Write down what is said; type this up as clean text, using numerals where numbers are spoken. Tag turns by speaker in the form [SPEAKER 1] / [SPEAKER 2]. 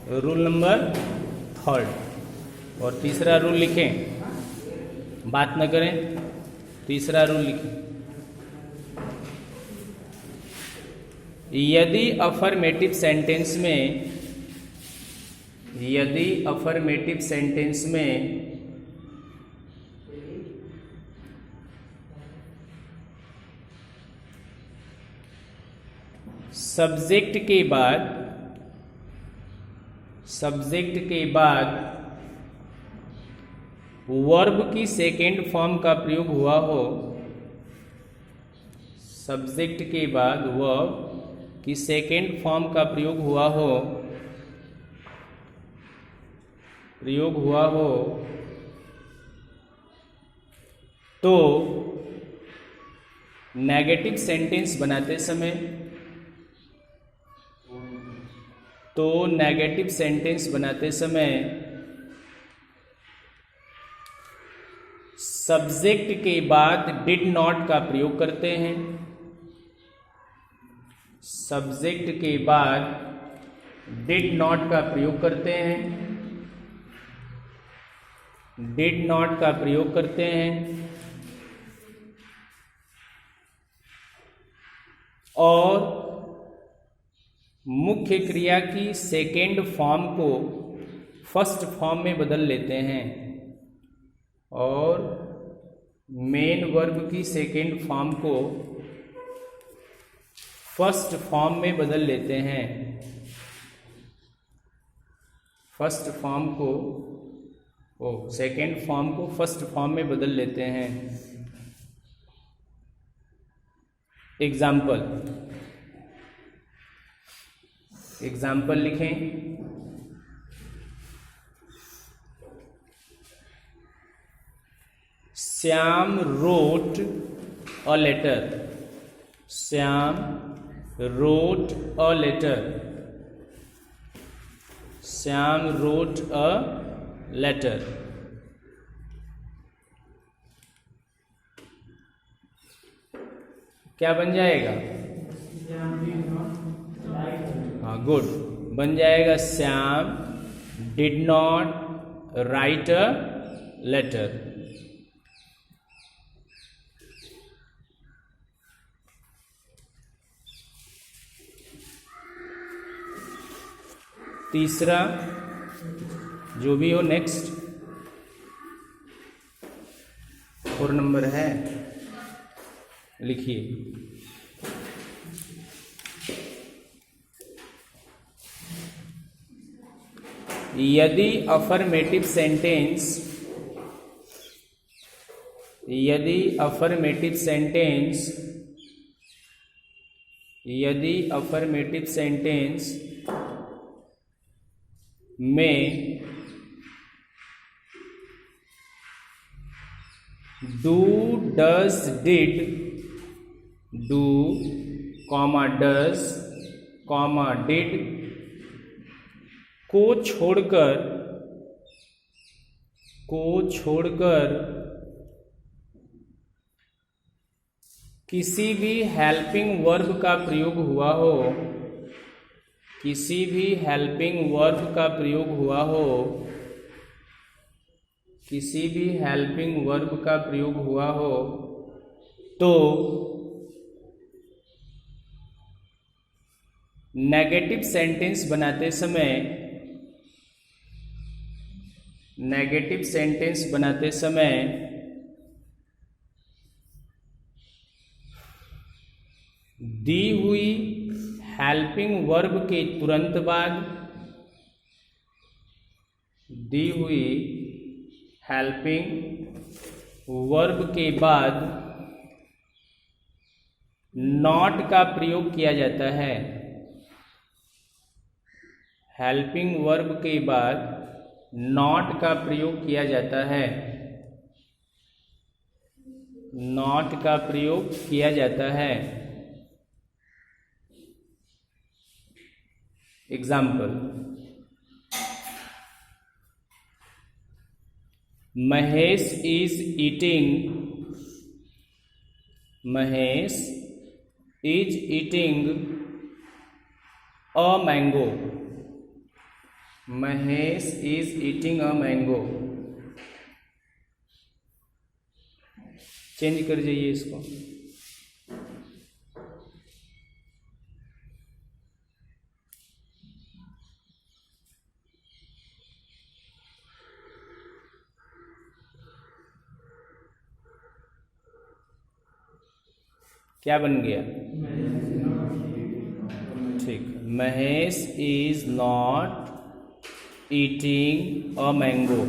[SPEAKER 1] Rule number 3। और तीसरा rule लिखें, बात न करें, तीसरा रूल लिखें। यदि अफर्मेटिव सेंटेंस में सब्जेक्ट के बाद वर्ब की सेकेंड फॉर्म का प्रयोग हुआ हो, सब्जेक्ट के बाद वर्ब की सेकेंड फॉर्म का प्रयोग हुआ हो तो नेगेटिव सेंटेंस बनाते समय सब्जेक्ट के बाद डिड नॉट का प्रयोग करते हैं। सब्जेक्ट के बाद डिड नॉट का प्रयोग करते हैं, डिड नॉट का प्रयोग करते हैं और मुख्य क्रिया की सेकेंड फॉर्म को फर्स्ट फॉर्म में बदल लेते हैं, और मेन वर्ब की सेकेंड फॉर्म को फर्स्ट फॉर्म में बदल लेते हैं। फर्स्ट फॉर्म को सेकेंड फॉर्म को फर्स्ट फॉर्म में बदल लेते हैं। एग्जाम्पल लिखें। Shyam wrote a letter। Shyam wrote a letter। Shyam wrote a letter। क्या बन जाएगा? हाँ, गुड, बन जाएगा Shyam did not write a letter. तीसरा जो भी हो, नेक्स्ट 4 नंबर है, लिखिए। यदि अफर्मेटिव सेंटेंस में do, does, did, do, does, did को छोड़कर किसी भी हेल्पिंग वर्ब का प्रयोग हुआ हो, किसी भी हेल्पिंग वर्ब का प्रयोग हुआ हो, किसी भी हेल्पिंग वर्ब का प्रयोग हुआ हो तो नेगेटिव सेंटेंस बनाते समय दी हुई हेल्पिंग वर्ब के तुरंत बाद, दी हुई हेल्पिंग वर्ब के बाद नॉट का प्रयोग किया जाता है। हेल्पिंग वर्ब के बाद नॉट का प्रयोग किया जाता है, नॉट का प्रयोग किया जाता है। Example, Mahesh is eating a mango. Mahesh is eating a mango. Change कर जाइए इसको। क्या बन गया? ठीक, Mahesh is not eating a mango.